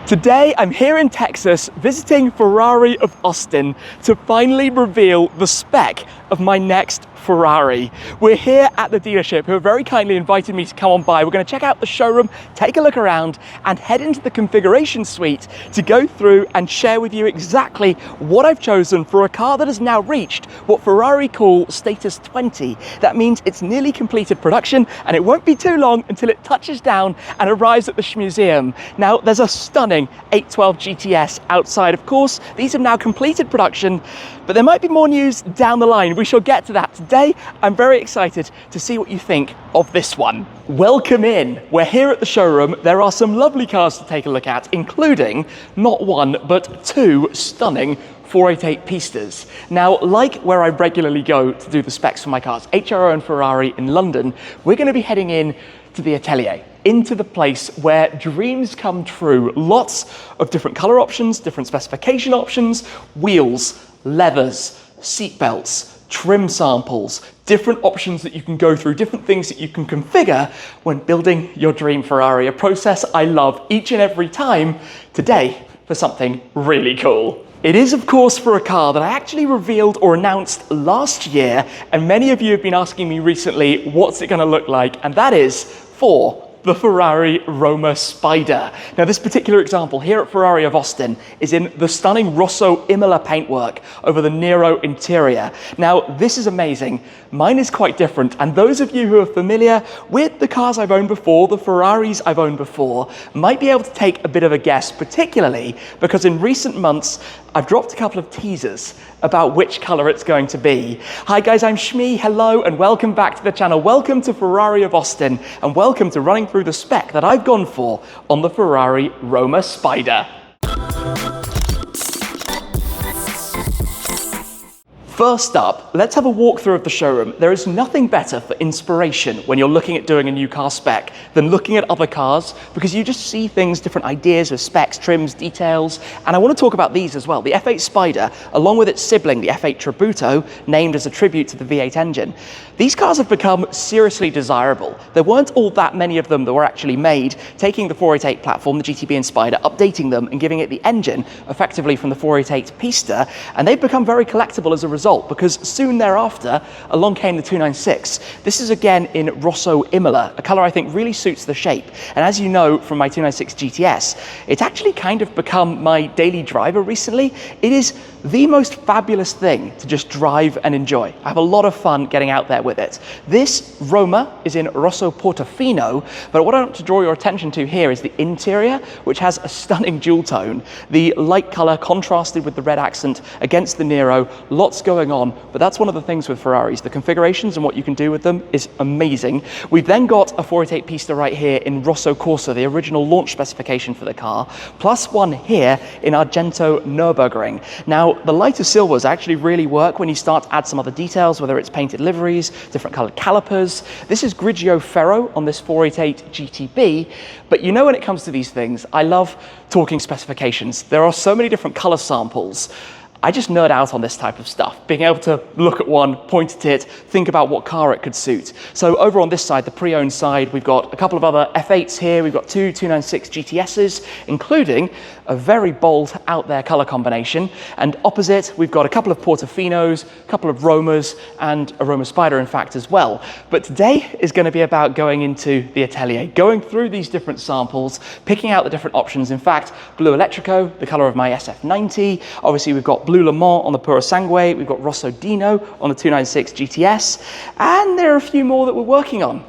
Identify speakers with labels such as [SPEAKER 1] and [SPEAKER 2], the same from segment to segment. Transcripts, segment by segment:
[SPEAKER 1] Today I'm here in Texas visiting Ferrari of Austin to finally reveal the spec of my next Ferrari. We're here at the dealership who have very kindly invited me to come on by. We're going to check out the showroom, take a look around and head into the configuration suite to go through and share with you exactly what I've chosen for a car that has now reached what Ferrari call status 20. That means it's nearly completed production and it won't be too long until it touches down and arrives at the Shmeemobiles. Now there's a stunning 812 GTS outside, of course. These have now completed production, but there might be more news down the line. We shall get to that. Today, I'm very excited to see what you think of this one. Welcome in. We're here at the showroom. There are some lovely cars to take a look at, including not one, but two stunning 488 pistas. Now, like where I regularly go to do the specs for my cars, HRO and Ferrari in London, we're going to be heading in to the atelier, into the place where dreams come true. Lots of different color options, different specification options, wheels, leathers, seat belts, trim samples, different options that you can go through, different things that you can configure when building your dream Ferrari, a process I love each and every time. Today, for something really cool. It is, of course, for a car that I actually revealed or announced last year, and many of you have been asking me recently, what's it going to look like? And that is for the Ferrari Roma Spider. Now, this particular example here at Ferrari of Austin is in the stunning Rosso Imola paintwork over the Nero interior. Now, this is amazing. Mine is quite different, and those of you who are familiar with the cars I've owned before, the Ferraris I've owned before, might be able to take a bit of a guess, particularly because in recent months, I've dropped a couple of teasers about which color it's going to be. Hi guys, I'm Shmee, hello, and welcome back to the channel. Welcome to Ferrari of Austin, and welcome to running through the spec that I've gone for on the Ferrari Roma Spider. First up, let's have a walkthrough of the showroom. There is nothing better for inspiration when you're looking at doing a new car spec than looking at other cars, because you just see things, different ideas of specs, trims, details, and I want to talk about these as well. The F8 Spider, along with its sibling, the F8 Tributo, named as a tribute to the V8 engine. These cars have become seriously desirable. There weren't all that many of them that were actually made, taking the 488 platform, the GTB and Spider, updating them and giving it the engine effectively from the 488 Pista, and they've become very collectible as a result, because soon thereafter along came the 296. This is again in Rosso Imola, a color I think really suits the shape. And as you know from my 296 GTS, it's actually kind of become my daily driver recently. It is the most fabulous thing to just drive and enjoy. I have a lot of fun getting out there with it. This Roma is in Rosso Portofino, but what I want to draw your attention to here is the interior, which has a stunning dual tone. The light color contrasted with the red accent against the Nero, lots going on, but that's one of the things with Ferraris. The configurations and what you can do with them is amazing. We've then got a 488 Pista right here in Rosso Corsa, the original launch specification for the car, plus one here in Argento Nürburgring. Now, the lighter silvers actually really work when you start to add some other details, whether it's painted liveries, different colored calipers. This is Grigio Ferro on this 488 GTB, but you know when it comes to these things, I love talking specifications. There are so many different color samples. I just nerd out on this type of stuff, being able to look at one, point at it, think about what car it could suit. So over on this side, the pre-owned side, we've got a couple of other F8s here. We've got two 296 GTSs, including a very bold out there color combination. And opposite, we've got a couple of Portofinos, a couple of Romas, and a Roma Spider, in fact, as well. But today is going to be about going into the atelier, going through these different samples, picking out the different options. In fact, Blue Electrico, the color of my SF90. Obviously, we've got Blue Le Mans on the Puro Sangue, we've got Rosso Dino on the 296 GTS, and there are a few more that we're working on.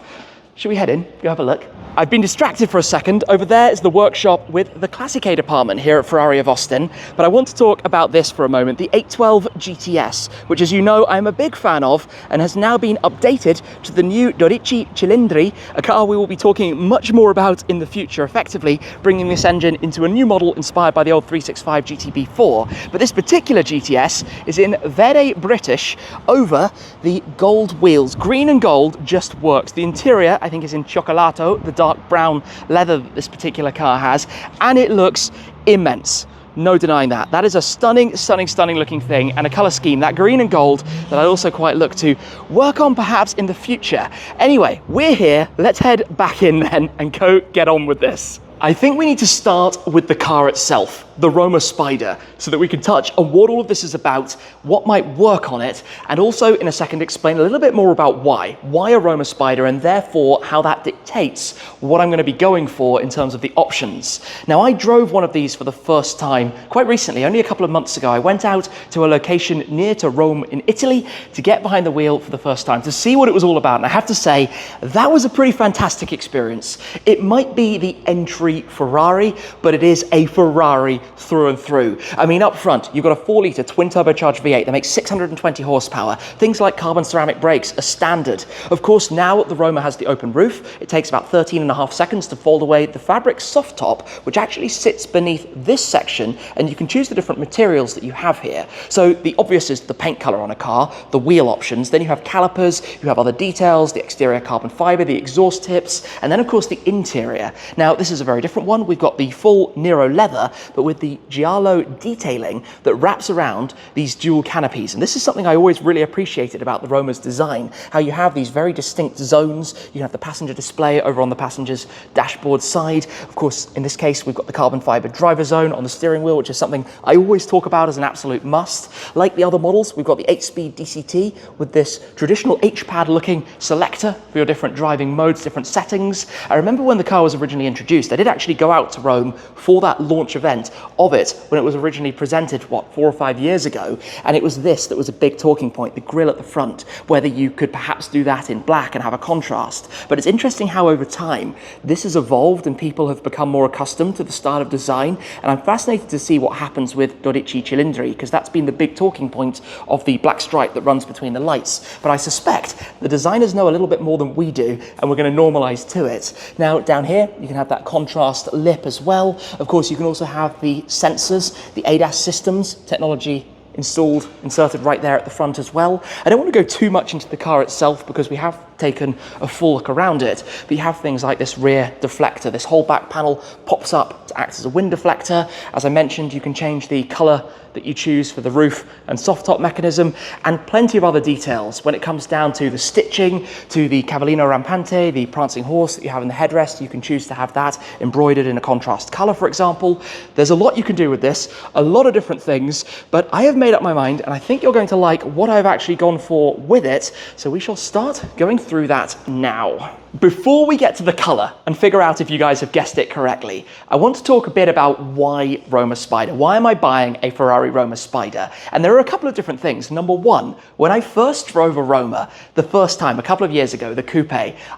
[SPEAKER 1] Should we head in, go have a look? I've been distracted for a second. Over there is the workshop with the Classic A department here at Ferrari of Austin, but I want to talk about this for a moment, the 812 GTS, which, as you know, I'm a big fan of and has now been updated to the new 12 Cilindri, a car we will be talking much more about in the future, effectively bringing this engine into a new model inspired by the old 365 GTB4. But this particular GTS is in Verde British over the gold wheels. Green and gold just works. The interior, I think, is in Cioccolato, the dark brown leather that this particular car has, and it looks immense. No denying that. That is a stunning, stunning, stunning looking thing, and a color scheme, that green and gold, that I also quite look to work on perhaps in the future. Anyway, we're here. Let's head back in then and go get on with this. I think we need to start with the car itself, the Roma Spider, so that we can touch on what all of this is about, what might work on it, and also in a second explain a little bit more about why a Roma Spider, and therefore how that dictates what I'm going to be going for in terms of the options. Now, I drove one of these for the first time quite recently, only a couple of months ago. I went out to a location near to Rome in Italy to get behind the wheel for the first time, to see what it was all about, and I have to say, that was a pretty fantastic experience. It might be the entry Ferrari, but it is a Ferrari through and through. I mean, up front, you've got a 4-litre twin turbocharged V8 that makes 620 horsepower. Things like carbon ceramic brakes are standard. Of course, now the Roma has the open roof. It takes about 13.5 seconds to fold away the fabric soft top, which actually sits beneath this section, and you can choose the different materials that you have here. So the obvious is the paint color on a car, the wheel options, then you have calipers, you have other details, the exterior carbon fiber, the exhaust tips, and then of course the interior. Now, this is a very different one. We've got the full Nero leather, but with the giallo detailing that wraps around these dual canopies. And this is something I always really appreciated about the Roma's design, how you have these very distinct zones. You have the passenger display over on the passenger's dashboard side. Of course, in this case, we've got the carbon fiber driver zone on the steering wheel, which is something I always talk about as an absolute must. Like the other models, we've got the 8-speed DCT with this traditional H-pad looking selector for your different driving modes, different settings. I remember when the car was originally introduced, I did actually go out to Rome for that launch event of it when it was originally presented, 4 or 5 years ago, and it was this that was a big talking point, the grille at the front, whether you could perhaps do that in black and have a contrast. But it's interesting how over time this has evolved and people have become more accustomed to the style of design, and I'm fascinated to see what happens with dodici cilindri, because that's been the big talking point of the black stripe that runs between the lights. But I suspect the designers know a little bit more than we do, and we're going to normalize to it. Now, down here you can have that contrast lip as well. Of course, you can also have the sensors, the ADAS systems, technology inserted right there at the front as well. I don't want to go too much into the car itself because we have taken a full look around it, but you have things like this rear deflector. This whole back panel pops up to act as a wind deflector. As I mentioned, you can change the color that you choose for the roof and soft top mechanism, and plenty of other details when it comes down to the stitching, to the cavallino rampante, the prancing horse that you have in the headrest. You can choose to have that embroidered in a contrast color, for example. There's a lot you can do with this, a lot of different things, but I have made up my mind, and I think you're going to like what I've actually gone for with it, so we shall start going through that now. Before we get to the color and figure out if you guys have guessed it correctly, I want to talk a bit about why Roma Spider. Why am I buying a Ferrari Roma Spider? And there are a couple of different things. Number one, when I first drove a Roma the first time, a couple of years ago, the coupe,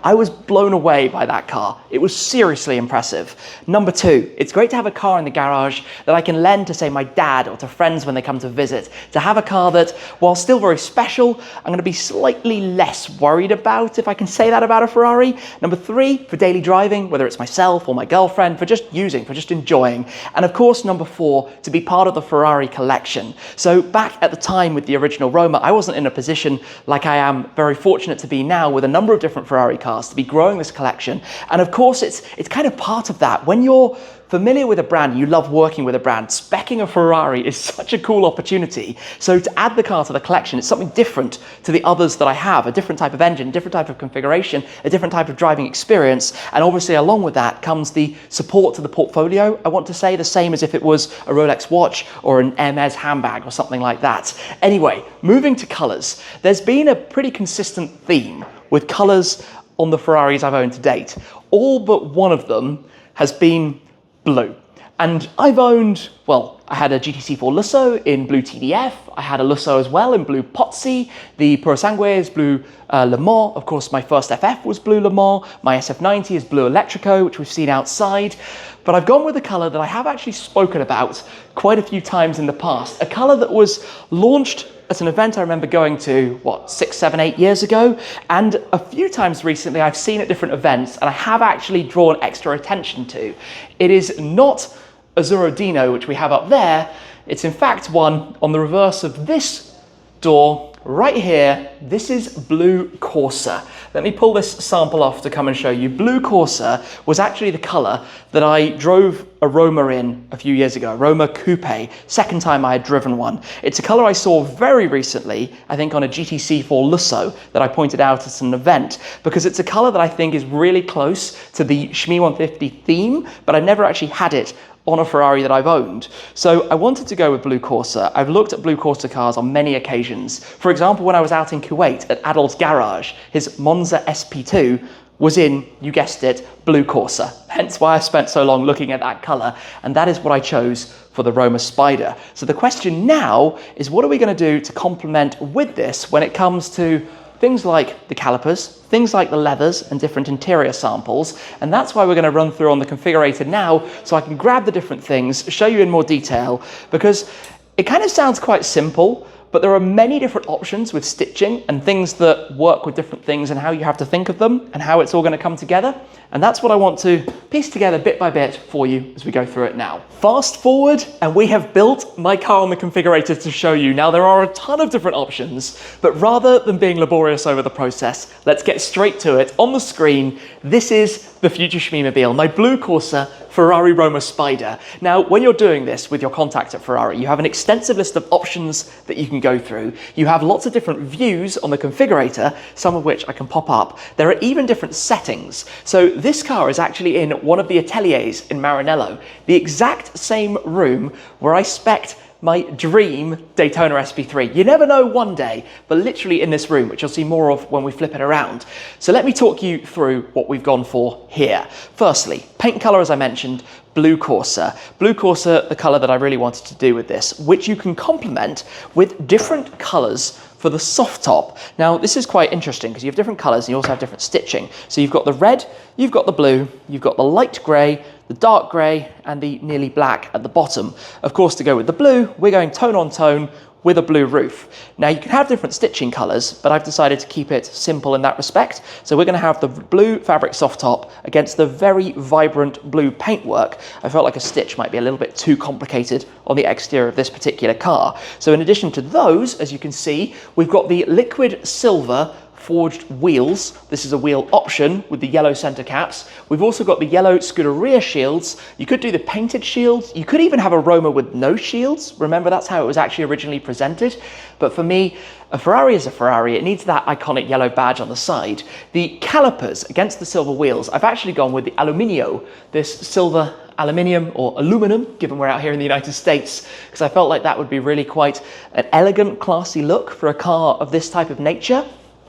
[SPEAKER 1] I was blown away by that car. It was seriously impressive. Number two, it's great to have a car in the garage that I can lend to, say, my dad or to friends when they come to visit. To have a car that, while still very special, I'm going to be slightly less worried about, if I can say that about a Ferrari. Number three, for daily driving, whether it's myself or my girlfriend, for just using, for just enjoying. And of course, number four, to be part of the Ferrari collection. So back at the time with the original Roma, I wasn't in a position like I am very fortunate to be now with a number of different Ferrari cars to be growing this collection. And of course, it's kind of part of that. When you're familiar with a brand, you love working with a brand, speccing a Ferrari is such a cool opportunity. So to add the car to the collection, it's something different to the others that I have, a different type of engine, different type of configuration, a different type of driving experience. And obviously along with that comes the support to the portfolio. I want to say the same as if it was a Rolex watch or an Hermes handbag or something like that. Anyway, moving to colors, there's been a pretty consistent theme with colors on the Ferraris I've owned to date. All but one of them has been blue. And I've owned, well, I had a GT4 Lusso in blue TDF. I had a Lusso as well in blue Pozzi. The Puro Sangue is blue Le Mans. Of course, my first FF was blue Le Mans. My SF90 is blue Electrico, which we've seen outside. But I've gone with a color that I have actually spoken about quite a few times in the past. A color that was launched at an event I remember going to, 6, 7, 8 years ago, and a few times recently I've seen at different events, and I have actually drawn extra attention to. It is not Azzurro Dino, which we have up there. It's in fact one on the reverse of this door right here. This is blue Corsa. Let me pull this sample off to come and show you. Blue Corsa was actually the colour that I drove a Roma in a few years ago, a Roma Coupe, second time I had driven one. It's a colour I saw very recently, I think on a GTC for Lusso that I pointed out at an event, because it's a colour that I think is really close to the Shmee 150 theme, but I've never actually had it on a Ferrari that I've owned. So I wanted to go with Blue Corsa. I've looked at Blue Corsa cars on many occasions. For example, when I was out in Kuwait at Adol's garage, his Monza SP2 was in, you guessed it, Blue Corsa. Hence why I spent so long looking at that colour, and that is what I chose for the Roma Spider. So the question now is, what are we going to do to complement with this when it comes to things like the calipers, things like the leathers and different interior samples, and that's why we're going to run through on the configurator now so I can grab the different things, show you in more detail, because it kind of sounds quite simple, but there are many different options with stitching and things that work with different things and how you have to think of them and how it's all going to come together. And that's what I want to piece together bit by bit for you as we go through it now. Fast forward, and we have built my car on the configurator to show you. Now, there are a ton of different options, but rather than being laborious over the process, let's get straight to it. On the screen, this is the future Shmeemobile, my Blue Corsa Ferrari Roma Spider. Now, when you're doing this with your contact at Ferrari, you have an extensive list of options that you can go through. You have lots of different views on the configurator, some of which I can pop up. There are even different settings. So this car is actually in one of the ateliers in Maranello, the exact same room where I spec'd my dream Daytona SP3. You never know one day, but literally in this room, which you'll see more of when we flip it around. So let me talk you through what we've gone for here. Firstly, paint color, as I mentioned, Blue Corsa. Blue Corsa, the color that I really wanted to do with this, which you can complement with different colors for the soft top. Now, this is quite interesting because you have different colors and you also have different stitching. So you've got the red, you've got the blue, you've got the light gray, the dark grey and the nearly black at the bottom. Of course, to go with the blue, we're going tone on tone with a blue roof. Now, you can have different stitching colours, but I've decided to keep it simple in that respect. So we're going to have the blue fabric soft top against the very vibrant blue paintwork. I felt like a stitch might be a little bit too complicated on the exterior of this particular car. So in addition to those, as you can see, we've got the liquid silver forged wheels. This is a wheel option with the yellow center caps. We've also got the yellow Scuderia shields. You could do the painted shields. You could even have a Roma with no shields. Remember, that's how it was actually originally presented. But for me, a Ferrari is a Ferrari. It needs that iconic yellow badge on the side. The calipers against the silver wheels, I've actually gone with the Aluminio, this silver aluminium or aluminum, given we're out here in the United States, because I felt like that would be really quite an elegant, classy look for a car of this type of nature.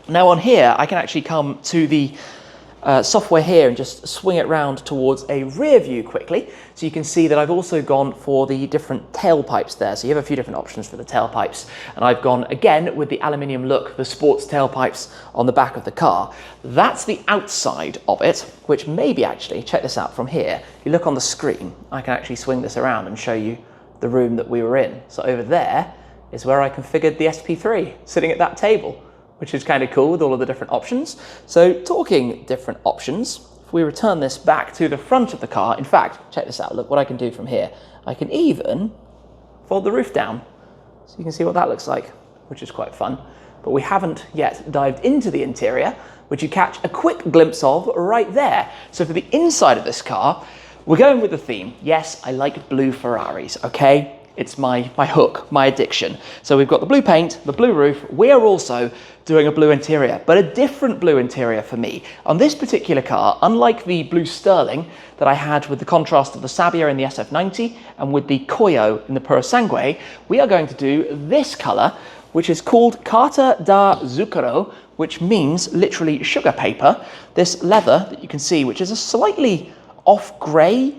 [SPEAKER 1] Now on here, I can actually come to the software here and just swing it round towards a rear view quickly. So you can see that I've also gone for the different tailpipes there. So you have a few different options for the tailpipes. And I've gone again with the aluminium look, the sports tailpipes on the back of the car. That's the outside of it, which maybe actually, check this out from here. If you look on the screen, I can actually swing this around and show you the room that we were in. So over there is where I configured the SP3, sitting at that table, which is kind of cool with all of the different options. So talking different options, if we return this back to the front of the car, in fact, check this out, look what I can do from here. I can even fold the roof down, so you can see what that looks like, which is quite fun. But we haven't yet dived into the interior, which you catch a quick glimpse of right there. So for the inside of this car, we're going with the theme. Yes, I like blue Ferraris, okay? It's my hook, my addiction. So we've got the blue paint, the blue roof. We are also doing a blue interior, but a different blue interior for me. On this particular car, unlike the blue sterling that I had with the contrast of the Sabbia in the SF90 and with the Coyo in the Purosangue, we are going to do this color, which is called Carta da Zucchero, which means literally sugar paper. This leather that you can see, which is a slightly off gray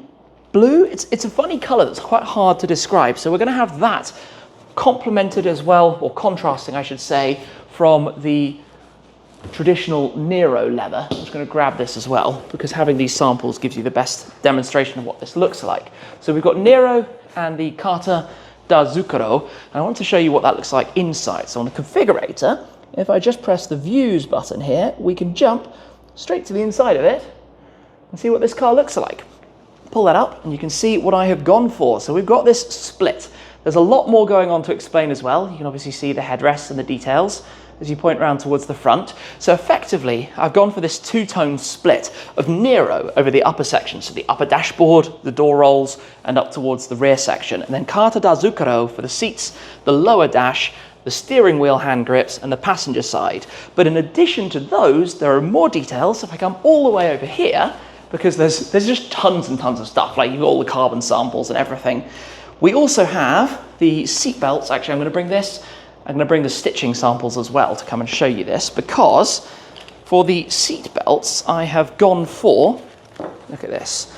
[SPEAKER 1] blue. It's a funny color that's quite hard to describe. So we're going to have that complemented as well, or contrasting, I should say, from the traditional Nero leather. I'm just going to grab this as well, because having these samples gives you the best demonstration of what this looks like. So we've got Nero and the Carta da Zucchero, and I want to show you what that looks like inside. So on the configurator, if I just press the views button here, we can jump straight to the inside of it and see what this car looks like. Pull that up and you can see what I have gone for. So we've got this split. There's a lot more going on to explain as well. You can obviously see the headrests and the details as you point around towards the front. So effectively, I've gone for this two-tone split of Nero over the upper section, so the upper dashboard, the door rolls, and up towards the rear section. And then Carta da Zucchero for the seats, the lower dash, the steering wheel hand grips, and the passenger side. But in addition to those, there are more details. If I come all the way over here, because there's just tons and tons of stuff, like you've got all the carbon samples and everything. We also have the seat belts. Actually, I'm going to bring the stitching samples as well to come and show you this, because for the seat belts, I have gone for, look at this,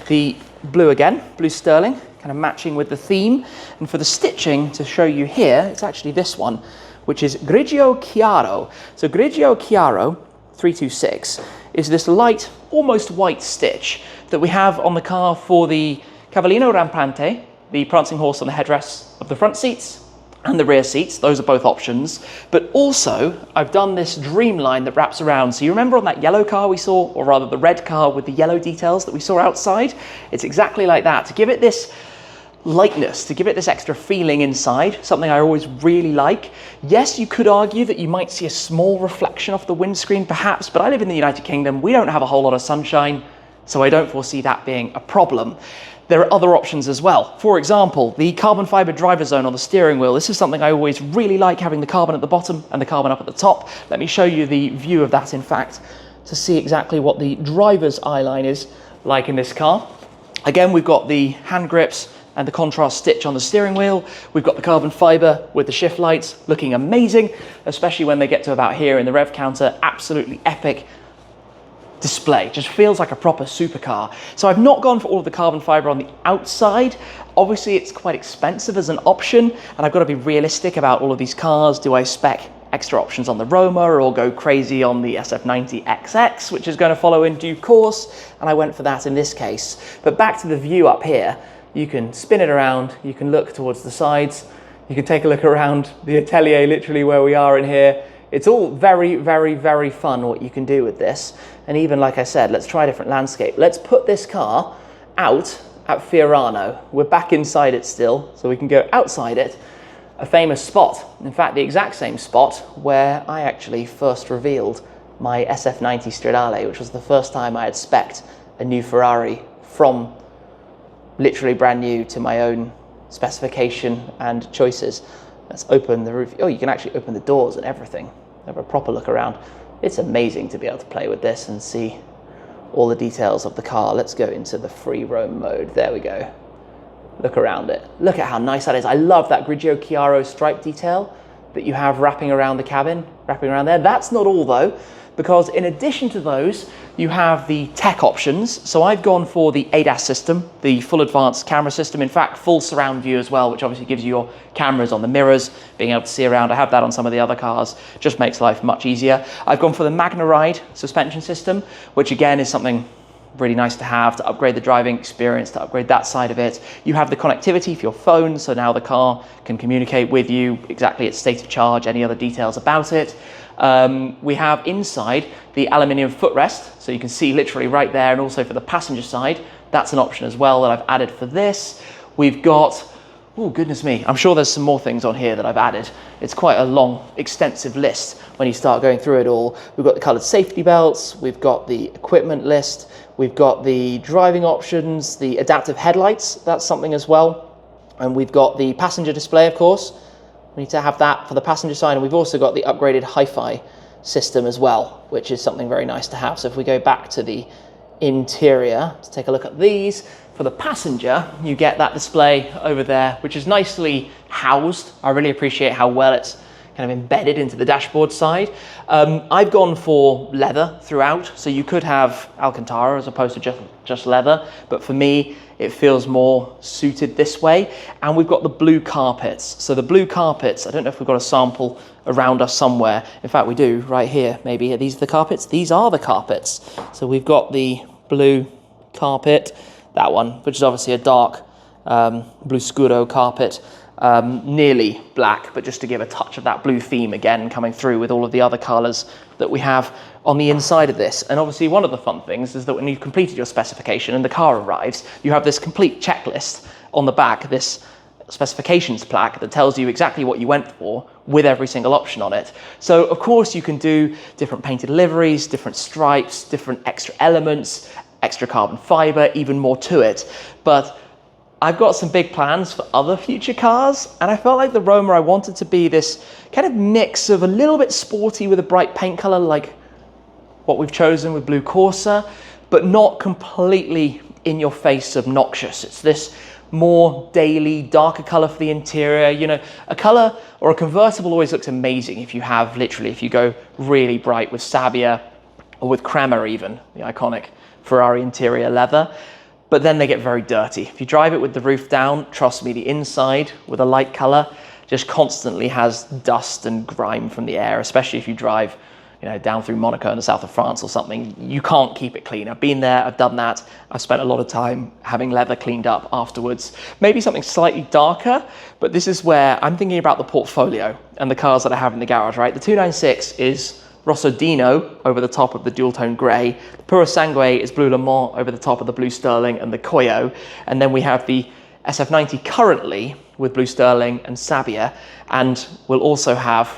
[SPEAKER 1] the blue again, blue sterling, kind of matching with the theme. And for the stitching, to show you here, it's actually this one, which is Grigio Chiaro. So Grigio Chiaro 326 is this light, almost white stitch that we have on the car for the Cavallino Rampante, the prancing horse on the headrests of the front seats, and the rear seats. Those are both options. But also, I've done this dreamline that wraps around. So you remember on that yellow car we saw, or rather the red car with the yellow details that we saw outside? It's exactly like that. To give it this lightness, to give it this extra feeling inside, something I always really like. Yes, you could argue that you might see a small reflection off the windscreen perhaps, but I live in the United Kingdom. We don't have a whole lot of sunshine, so I don't foresee that being a problem. There are other options as well. For example, the carbon fiber driver zone on the steering wheel. This is something I always really like, having the carbon at the bottom and the carbon up at the top. Let me show you the view of that, in fact, to see exactly what the driver's eye line is like in this car. Again, we've got the hand grips and the contrast stitch on the steering wheel. We've got the carbon fiber with the shift lights looking amazing, especially when they get to about here in the rev counter. Absolutely epic display, just feels like a proper supercar. So I've not gone for all of the carbon fiber on the outside. Obviously it's quite expensive as an option, and I've got to be realistic about all of these cars. Do I spec extra options on the Roma or go crazy on the SF90XX, which is going to follow in due course? And I went for that in this case. But back to the view up here, you can spin it around, you can look towards the sides, you can take a look around the atelier, literally where we are in here. It's all very, very, very fun what you can do with this. And even, like I said, let's try a different landscape. Let's put this car out at Fiorano. We're back inside it still, so we can go outside it. A famous spot, in fact, the exact same spot where I actually first revealed my SF90 Stradale, which was the first time I had spec'd a new Ferrari from literally brand new to my own specification and choices. Let's open the roof. Oh, you can actually open the doors and everything. Have a proper look around. It's amazing to be able to play with this and see all the details of the car. Let's go into the free roam mode. There we go. Look around it. Look at how nice that is. I love that Grigio Chiaro stripe detail that you have wrapping around the cabin, wrapping around there. That's not all though, because in addition to those, you have the tech options. So I've gone for the ADAS system, the full advanced camera system, in fact, full surround view as well, which obviously gives you your cameras on the mirrors, being able to see around. I have that on some of the other cars, just makes life much easier. I've gone for the Magna Ride suspension system, which again is something really nice to have to upgrade the driving experience, to upgrade that side of it. You have the connectivity for your phone, so now the car can communicate with you, exactly its state of charge, any other details about it. We have inside the aluminium footrest, so you can see literally right there, and also for the passenger side, that's an option as well that I've added for this. We've got, oh goodness me, I'm sure there's some more things on here that I've added. It's quite a long, extensive list when you start going through it all. We've got the coloured safety belts, we've got the equipment list, we've got the driving options, the adaptive headlights, that's something as well. And we've got the passenger display, of course. We need to have that for the passenger side, and we've also got the upgraded hi-fi system as well, which is something very nice to have. So if we go back to the interior to take a look at these, for the passenger, you get that display over there, which is nicely housed. I really appreciate how well it's kind of embedded into the dashboard side. I've gone for leather throughout, so you could have Alcantara as opposed to just leather, but for me, it feels more suited this way. And we've got the blue carpets. So the blue carpets, I don't know if we've got a sample around us somewhere. In fact, we do right here, maybe. Are these the carpets? These are the carpets. So we've got the blue carpet, that one, which is obviously a dark blue scuro carpet. Nearly black, but just to give a touch of that blue theme again coming through with all of the other colours that we have on the inside of this. And obviously one of the fun things is that when you've completed your specification and the car arrives, you have this complete checklist on the back, this specifications plaque that tells you exactly what you went for with every single option on it. So of course you can do different painted liveries, different stripes, different extra elements, extra carbon fiber, even more to it. But I've got some big plans for other future cars, and I felt like the Roma, I wanted to be this kind of mix of a little bit sporty with a bright paint color like what we've chosen with Blue Corsa, but not completely in your face obnoxious. It's this more daily, darker color for the interior. You know, a color or a convertible always looks amazing if you have, literally, if you go really bright with Sabia or with Crema even, the iconic Ferrari interior leather. But then they get very dirty. If you drive it with the roof down, trust me, the inside with a light color just constantly has dust and grime from the air, especially if you drive, you know, down through Monaco in the south of France or something. You can't keep it clean. I've been there, I've done that. I've spent a lot of time having leather cleaned up afterwards. Maybe something slightly darker, but this is where I'm thinking about the portfolio and the cars that I have in the garage, right? The 296 is Rossodino over the top of the dual tone grey. The Puro Sangue is Blue Le Mans over the top of the Blue Sterling and the Koyo. And then we have the SF90 currently with Blue Sterling and Sabia. And we'll also have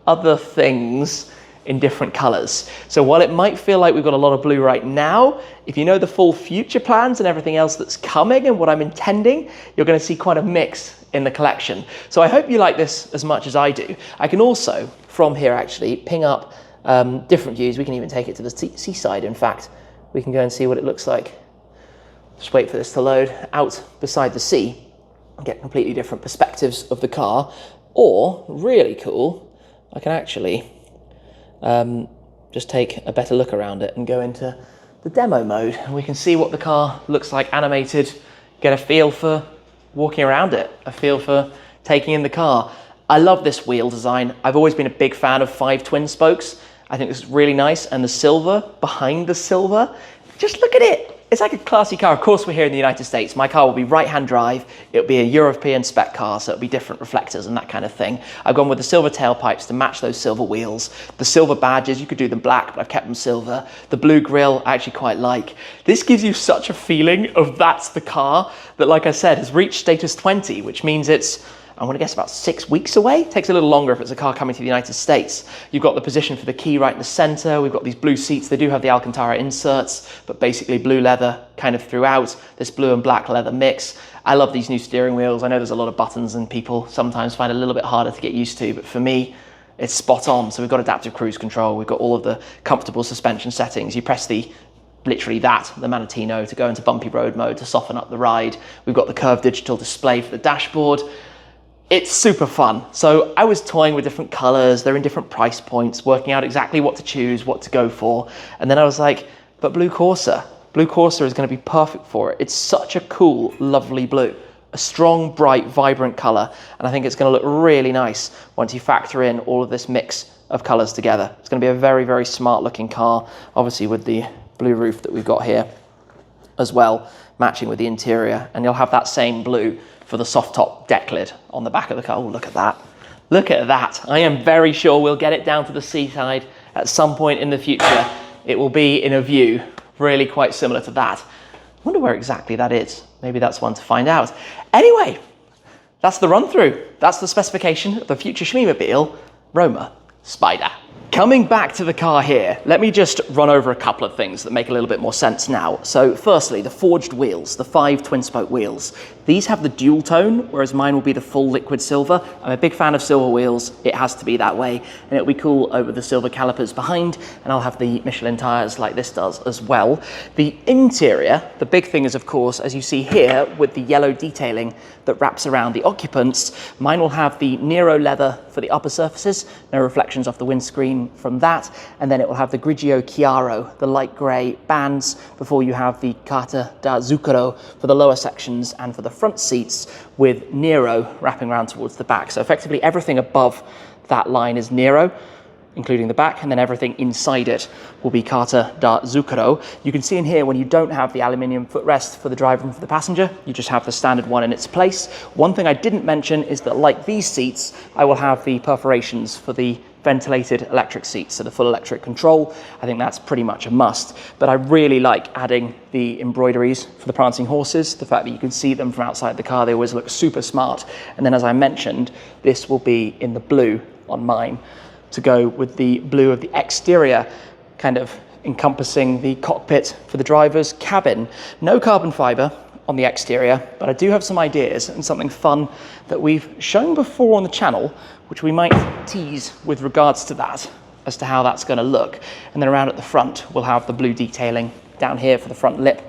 [SPEAKER 1] other things in different colors. So while it might feel like we've got a lot of blue right now, if you know the full future plans and everything else that's coming and what I'm intending, you're going to see quite a mix in the collection. So I hope you like this as much as I do. I can also, from here actually, ping up different views. We can even take it to the seaside. In fact, we can go and see what it looks like. Just wait for this to load out beside the sea and get completely different perspectives of the car. Or, really cool, I can actually just take a better look around it and go into the demo mode, and we can see what the car looks like animated, get a feel for walking around it, a feel for taking in the car. I love this wheel design. I've always been a big fan of 5 twin spokes. I think this is really nice, and the silver behind the silver, just look at it. It's like a classy car. Of course, we're here in the United States. My car will be right-hand drive. It'll be a European spec car, so it'll be different reflectors and that kind of thing. I've gone with the silver tailpipes to match those silver wheels. The silver badges, you could do them black, but I've kept them silver. The blue grille, I actually quite like. This gives you such a feeling of that's the car that, like I said, has reached status 20, which means it's, I want to guess, about 6 weeks away. It takes a little longer if it's a car coming to the United States. You've got the position for the key right in the center. We've got these blue seats. They do have the Alcantara inserts, but basically blue leather kind of throughout, this blue and black leather mix. I love these new steering wheels. I know there's a lot of buttons and people sometimes find it a little bit harder to get used to, but for me, it's spot on. So we've got adaptive cruise control. We've got all of the comfortable suspension settings. You press literally the Manatino to go into bumpy road mode to soften up the ride. We've got the curved digital display for the dashboard. It's super fun. So I was toying with different colors. They're in different price points, working out exactly what to choose, what to go for. And then I was like, but Blue Corsa is going to be perfect for it. It's such a cool, lovely blue, a strong, bright, vibrant color. And I think it's going to look really nice once you factor in all of this mix of colors together. It's going to be a very, very smart looking car, obviously with the blue roof that we've got here as well, matching with the interior. And you'll have that same blue for the soft top deck lid on the back of the car. Oh, look at that. Look at that. I am very sure we'll get it down to the seaside at some point in the future. It will be in a view really quite similar to that. I wonder where exactly that is. Maybe that's one to find out. Anyway, that's the run through. That's the specification of the future Shmeemobile Roma Spider. Coming back to the car here, let me just run over a couple of things that make a little bit more sense now. So firstly, the forged wheels, the 5 twin spoke wheels. These have the dual tone, whereas mine will be the full liquid silver. I'm a big fan of silver wheels. It has to be that way. And it'll be cool over the silver calipers behind. And I'll have the Michelin tires like this does as well. The interior, the big thing is, of course, as you see here with the yellow detailing that wraps around the occupants, mine will have the Nero leather for the upper surfaces, no reflections off the windscreen from that, and then it will have the Grigio Chiaro, the light grey bands, before you have the Carta da Zucchero for the lower sections and for the front seats with Nero wrapping around towards the back. So effectively everything above that line is Nero, including the back, and then everything inside it will be Carta da Zucchero. You can see in here when you don't have the aluminium footrest for the driver and for the passenger, you just have the standard one in its place. One thing I didn't mention is that, like these seats, I will have the perforations for the ventilated electric seats, so the full electric control. I think that's pretty much a must. But I really like adding the embroideries for the prancing horses. The fact that you can see them from outside the car, they always look super smart. And then, as I mentioned, this will be in the blue on mine to go with the blue of the exterior, kind of encompassing the cockpit for the driver's cabin. No carbon fiber on the exterior, but I do have some ideas and something fun that we've shown before on the channel, which we might tease with regards to that, as to how that's going to look. And then around at the front, we'll have the blue detailing down here for the front lip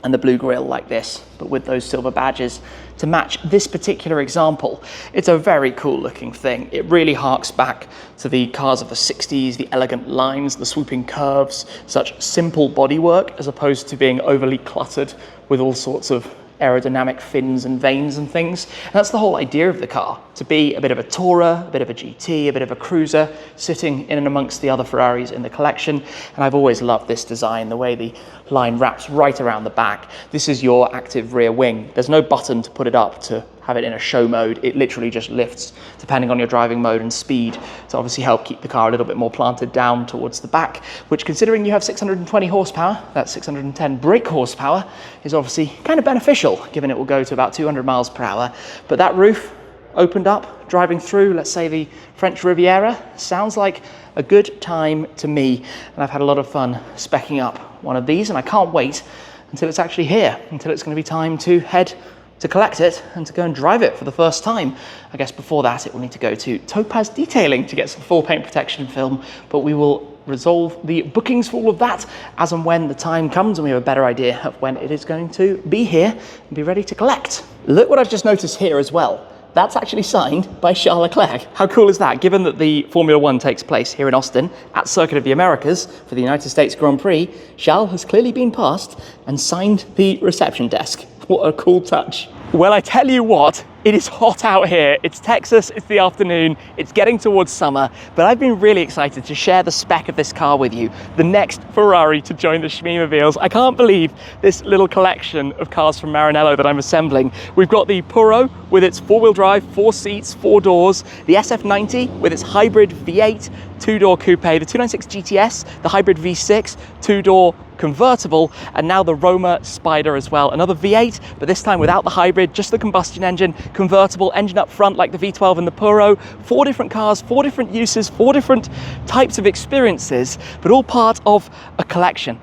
[SPEAKER 1] and the blue grille like this, but with those silver badges to match this particular example. It's a very cool looking thing. It really harks back to the cars of the 60s, the elegant lines, the swooping curves, such simple bodywork as opposed to being overly cluttered with all sorts of aerodynamic fins and veins and things. And that's the whole idea of the car, to be a bit of a tourer, a bit of a GT, a bit of a cruiser, sitting in and amongst the other Ferraris in the collection. And I've always loved this design, the way the line wraps right around the back. This is your active rear wing. There's no button to put it up to have it in a show mode. It literally just lifts depending on your driving mode and speed to obviously help keep the car a little bit more planted down towards the back, which, considering you have 620 horsepower, that's 610 brake horsepower, is obviously kind of beneficial, given it will go to about 200 miles per hour. But that roof opened up, driving through, let's say, the French Riviera, sounds like a good time to me. And I've had a lot of fun specking up one of these, and I can't wait until it's actually here, until it's going to be time to head to collect it and to go and drive it for the first time. I guess before that, it will need to go to Topaz Detailing to get some full paint protection film, but we will resolve the bookings for all of that as and when the time comes and we have a better idea of when it is going to be here and be ready to collect. Look what I've just noticed here as well. That's actually signed by Charles Leclerc. How cool is that? Given that the Formula One takes place here in Austin at Circuit of the Americas for the United States Grand Prix, Charles has clearly been passed and signed the reception desk. What a cool touch. Well, I tell you what, it is hot out here. It's Texas, it's the afternoon, it's getting towards summer, but I've been really excited to share the spec of this car with you, the next Ferrari to join the Shmeemobiles. I can't believe this little collection of cars from Maranello that I'm assembling. We've got the Puro with its four-wheel drive, 4 seats, 4 doors, the SF90 with its hybrid V8, 2-door coupe, the 296 GTS, the hybrid V6, 2-door convertible, and now the Roma Spider as well. Another V8, but this time without the hybrid, just the combustion engine, convertible, engine up front like the V12 and the Puro. 4 different cars, 4 different uses, 4 different types of experiences, but all part of a collection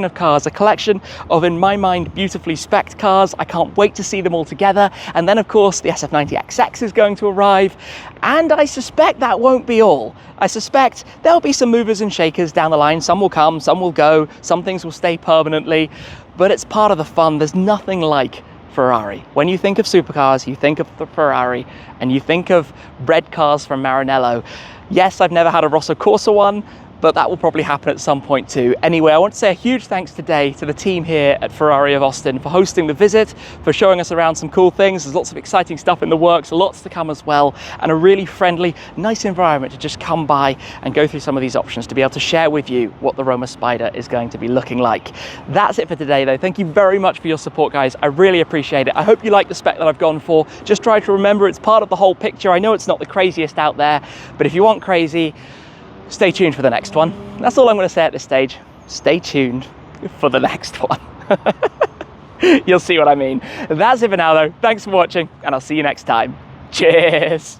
[SPEAKER 1] of cars, a collection of, in my mind, beautifully spec'd cars. I can't wait to see them all together. And then, of course, the SF90XX is going to arrive, and I suspect that won't be all. I suspect there'll be some movers and shakers down the line. Some will come, some will go, some things will stay permanently, but it's part of the fun. There's nothing like Ferrari. When you think of supercars, you think of the Ferrari, and you think of red cars from Maranello. Yes, I've never had a Rosso Corsa one, but that will probably happen at some point too. Anyway, I want to say a huge thanks today to the team here at Ferrari of Austin for hosting the visit, for showing us around some cool things. There's lots of exciting stuff in the works, lots to come as well, and a really friendly, nice environment to just come by and go through some of these options to be able to share with you what the Roma Spider is going to be looking like. That's it for today though. Thank you very much for your support, guys. I really appreciate it. I hope you like the spec that I've gone for. Just try to remember it's part of the whole picture. I know it's not the craziest out there, but if you want crazy, stay tuned for the next one. That's all I'm going to say at this stage. Stay tuned for the next one. You'll see what I mean. That's it for now though. Thanks for watching, and I'll see you next time. Cheers.